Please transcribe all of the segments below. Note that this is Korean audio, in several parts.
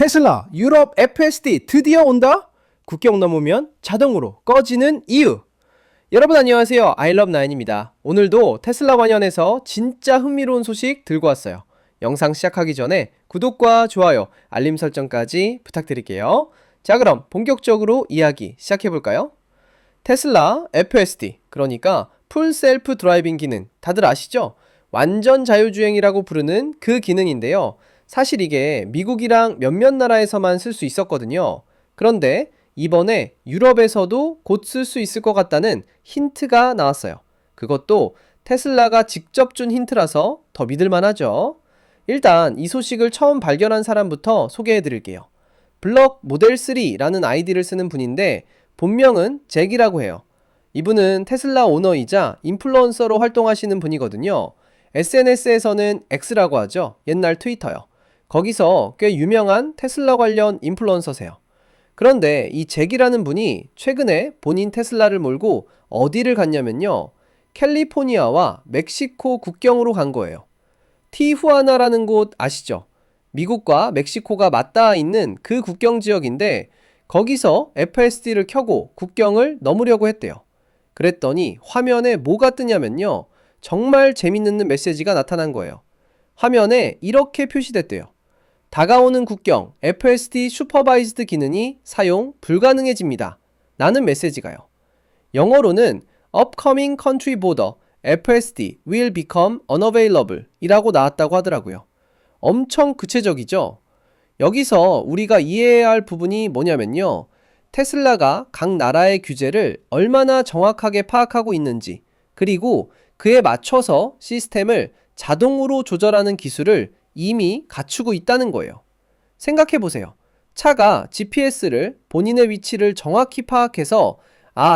테슬라 유럽 FSD 드디어 온다? 국경 넘으면 자동으로 꺼지는 이유. 여러분 안녕하세요. 아이러브나인입니다. 오늘도 테슬라 관련해서 진짜 흥미로운 소식 들고 왔어요. 영상 시작하기 전에 구독과 좋아요, 알림 설정까지 부탁드릴게요. 자, 그럼 본격적으로 이야기 시작해볼까요? 테슬라 FSD, 그러니까 풀 셀프 드라이빙 기능, 다들 아시죠? 완전 자율주행이라고 부르는 그 기능인데요. 사실 이게 미국이랑 몇몇 나라에서만 쓸 수 있었거든요. 그런데 이번에 유럽에서도 곧 쓸 수 있을 것 같다는 힌트가 나왔어요. 그것도 테슬라가 직접 준 힌트라서 더 믿을만하죠. 일단 이 소식을 처음 발견한 사람부터 소개해 드릴게요. 블럭 모델 3라는 아이디를 쓰는 분인데 본명은 잭이라고 해요. 이분은 테슬라 오너이자 인플루언서로 활동하시는 분이거든요. SNS에서는 X라고 하죠. 옛날 트위터요. 거기서 꽤 유명한 테슬라 관련 인플루언서세요. 그런데 이 잭이라는 분이 최근에 본인 테슬라를 몰고 어디를 갔냐면요. 캘리포니아와 멕시코 국경으로 간 거예요. 티후아나라는 곳 아시죠? 미국과 멕시코가 맞닿아 있는 그 국경 지역인데 거기서 FSD를 켜고 국경을 넘으려고 했대요. 그랬더니 화면에 뭐가 뜨냐면요. 정말 재밌는 메시지가 나타난 거예요. 화면에 이렇게 표시됐대요. 다가오는 국경 FSD 슈퍼바이즈드 기능이 사용 불가능해집니다. 라는 메시지가요. 영어로는 Upcoming Country Border FSD will become unavailable 이라고 나왔다고 하더라고요. 엄청 구체적이죠? 여기서 우리가 이해해야 할 부분이 뭐냐면요. 테슬라가 각 나라의 규제를 얼마나 정확하게 파악하고 있는지, 그리고 그에 맞춰서 시스템을 자동으로 조절하는 기술을 이미 갖추고 있다는 거예요. 생각해보세요. 차가 GPS를 본인의 위치를 정확히 파악해서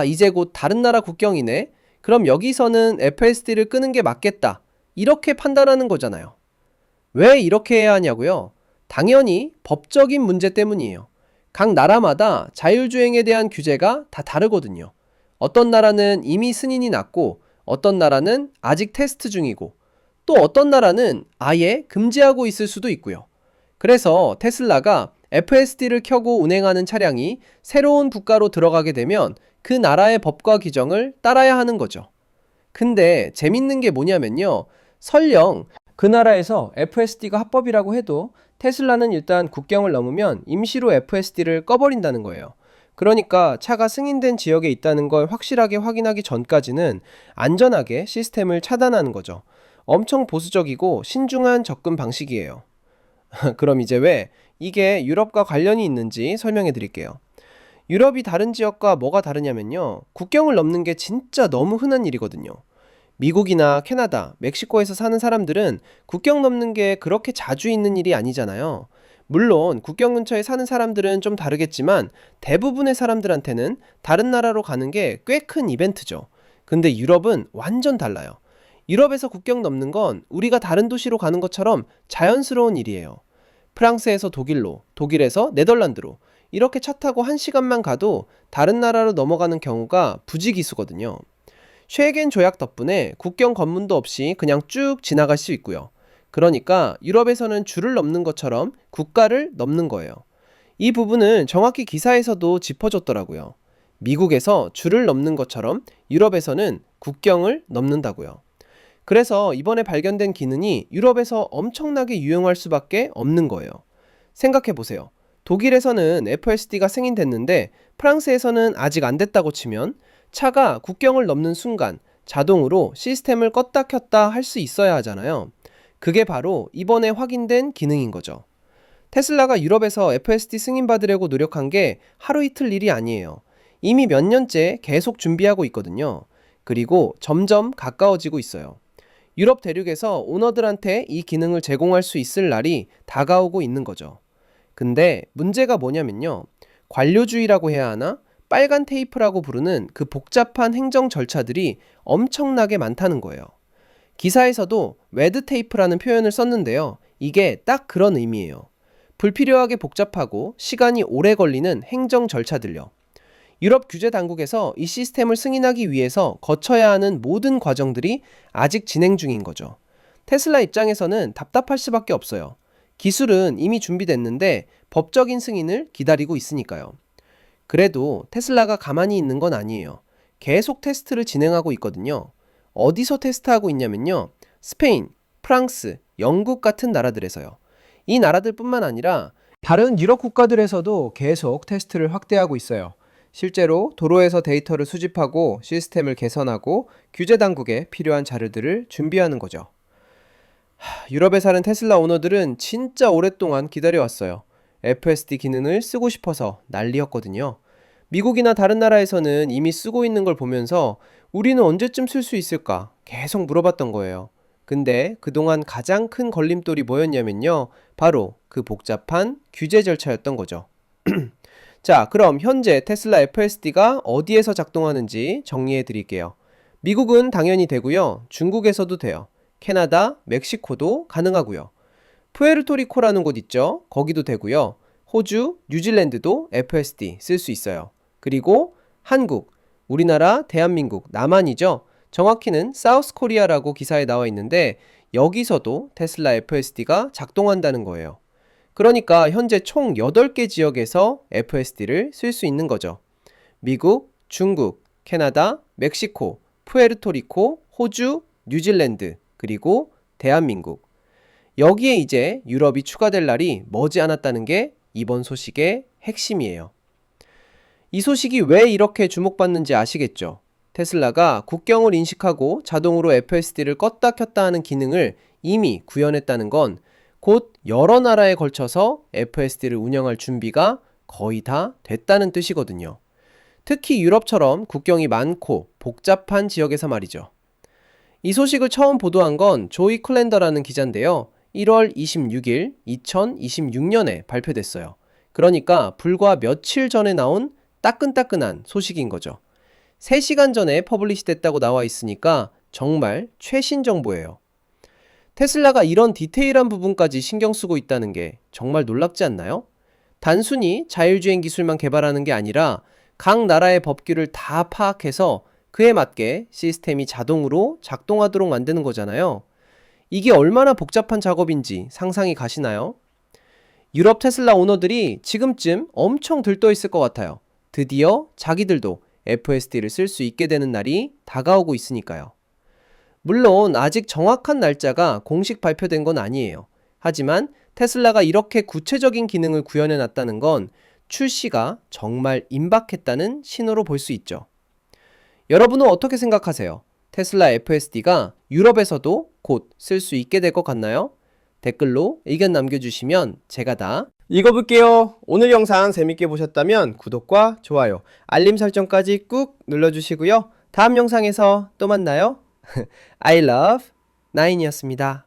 이제 곧 다른 나라 국경이네. 그럼 여기서는 FSD를 끄는 게 맞겠다. 이렇게 판단하는 거잖아요. 왜 이렇게 해야 하냐고요? 당연히 법적인 문제 때문이에요. 각 나라마다 자율주행에 대한 규제가 다 다르거든요. 어떤 나라는 이미 승인이 났고 어떤 나라는 아직 테스트 중이고 또 어떤 나라는 아예 금지하고 있을 수도 있고요. 그래서 테슬라가 FSD를 켜고 운행하는 차량이 새로운 국가로 들어가게 되면 그 나라의 법과 규정을 따라야 하는 거죠. 근데 재밌는 게 뭐냐면요. 설령 그 나라에서 FSD가 합법이라고 해도 테슬라는 일단 국경을 넘으면 임시로 FSD를 꺼버린다는 거예요. 그러니까 차가 승인된 지역에 있다는 걸 확실하게 확인하기 전까지는 안전하게 시스템을 차단하는 거죠. 엄청 보수적이고 신중한 접근 방식이에요. 그럼 이제 왜 이게 유럽과 관련이 있는지 설명해 드릴게요. 유럽이 다른 지역과 뭐가 다르냐면요. 국경을 넘는 게 진짜 너무 흔한 일이거든요. 미국이나 캐나다, 멕시코에서 사는 사람들은 국경 넘는 게 그렇게 자주 있는 일이 아니잖아요. 물론 국경 근처에 사는 사람들은 좀 다르겠지만 대부분의 사람들한테는 다른 나라로 가는 게 꽤 큰 이벤트죠. 근데 유럽은 완전 달라요. 유럽에서 국경 넘는 건 우리가 다른 도시로 가는 것처럼 자연스러운 일이에요. 프랑스에서 독일로, 독일에서 네덜란드로 이렇게 차 타고 1시간만 가도 다른 나라로 넘어가는 경우가 부지기수거든요. 쉐겐 조약 덕분에 국경 검문도 없이 그냥 쭉 지나갈 수 있고요. 그러니까 유럽에서는 줄을 넘는 것처럼 국가를 넘는 거예요. 이 부분은 정확히 기사에서도 짚어줬더라고요. 미국에서 줄을 넘는 것처럼 유럽에서는 국경을 넘는다고요. 그래서 이번에 발견된 기능이 유럽에서 엄청나게 유용할 수밖에 없는 거예요. 생각해보세요. 독일에서는 FSD가 승인됐는데 프랑스에서는 아직 안 됐다고 치면 차가 국경을 넘는 순간 자동으로 시스템을 껐다 켰다 할 수 있어야 하잖아요. 그게 바로 이번에 확인된 기능인 거죠. 테슬라가 유럽에서 FSD 승인받으려고 노력한 게 하루 이틀 일이 아니에요. 이미 몇 년째 계속 준비하고 있거든요. 그리고 점점 가까워지고 있어요. 유럽 대륙에서 오너들한테 이 기능을 제공할 수 있을 날이 다가오고 있는 거죠. 근데 문제가 뭐냐면요. 관료주의라고 해야 하나? 빨간 테이프라고 부르는 그 복잡한 행정 절차들이 엄청나게 많다는 거예요. 기사에서도 레드 테이프라는 표현을 썼는데요. 이게 딱 그런 의미예요. 불필요하게 복잡하고 시간이 오래 걸리는 행정 절차들요. 유럽 규제 당국에서 이 시스템을 승인하기 위해서 거쳐야 하는 모든 과정들이 아직 진행 중인 거죠. 테슬라 입장에서는 답답할 수밖에 없어요. 기술은 이미 준비됐는데 법적인 승인을 기다리고 있으니까요. 그래도 테슬라가 가만히 있는 건 아니에요. 계속 테스트를 진행하고 있거든요. 어디서 테스트하고 있냐면요. 스페인, 프랑스, 영국 같은 나라들에서요. 이 나라들뿐만 아니라 다른 유럽 국가들에서도 계속 테스트를 확대하고 있어요. 실제로 도로에서 데이터를 수집하고 시스템을 개선하고 규제 당국에 필요한 자료들을 준비하는 거죠. 유럽에 사는 테슬라 오너들은 진짜 오랫동안 기다려왔어요. FSD 기능을 쓰고 싶어서 난리였거든요. 미국이나 다른 나라에서는 이미 쓰고 있는 걸 보면서 우리는 언제쯤 쓸 수 있을까 계속 물어봤던 거예요. 근데 그동안 가장 큰 걸림돌이 뭐였냐면요. 바로 그 복잡한 규제 절차였던 거죠. 자, 그럼 현재 테슬라 FSD가 어디에서 작동하는지 정리해 드릴게요. 미국은 당연히 되고요. 중국에서도 돼요. 캐나다, 멕시코도 가능하고요. 푸에르토리코라는 곳 있죠? 거기도 되고요. 호주, 뉴질랜드도 FSD 쓸 수 있어요. 그리고 한국, 우리나라, 대한민국, 남한이죠? 정확히는 사우스 코리아라고 기사에 나와 있는데 여기서도 테슬라 FSD가 작동한다는 거예요. 그러니까 현재 총 8개 지역에서 FSD를 쓸 수 있는 거죠. 미국, 중국, 캐나다, 멕시코, 푸에르토리코, 호주, 뉴질랜드, 그리고 대한민국. 여기에 이제 유럽이 추가될 날이 머지않았다는 게 이번 소식의 핵심이에요. 이 소식이 왜 이렇게 주목받는지 아시겠죠? 테슬라가 국경을 인식하고 자동으로 FSD를 껐다 켰다 하는 기능을 이미 구현했다는 건 곧 여러 나라에 걸쳐서 FSD를 운영할 준비가 거의 다 됐다는 뜻이거든요. 특히 유럽처럼 국경이 많고 복잡한 지역에서 말이죠. 이 소식을 처음 보도한 건 조이 클랜더라는 기자인데요. 1월 26일 2026년에 발표됐어요. 그러니까 불과 며칠 전에 나온 따끈따끈한 소식인 거죠. 3시간 전에 퍼블리시 됐다고 나와 있으니까 정말 최신 정보예요. 테슬라가 이런 디테일한 부분까지 신경 쓰고 있다는 게 정말 놀랍지 않나요? 단순히 자율주행 기술만 개발하는 게 아니라 각 나라의 법규를 다 파악해서 그에 맞게 시스템이 자동으로 작동하도록 만드는 거잖아요. 이게 얼마나 복잡한 작업인지 상상이 가시나요? 유럽 테슬라 오너들이 지금쯤 엄청 들떠 있을 것 같아요. 드디어 자기들도 FSD를 쓸 수 있게 되는 날이 다가오고 있으니까요. 물론 아직 정확한 날짜가 공식 발표된 건 아니에요. 하지만 테슬라가 이렇게 구체적인 기능을 구현해 놨다는 건 출시가 정말 임박했다는 신호로 볼 수 있죠. 여러분은 어떻게 생각하세요? 테슬라 FSD가 유럽에서도 곧 쓸 수 있게 될 것 같나요? 댓글로 의견 남겨주시면 제가 다 읽어볼게요. 오늘 영상 재밌게 보셨다면 구독과 좋아요, 알림 설정까지 꾹 눌러주시고요. 다음 영상에서 또 만나요. I love 9이었습니다.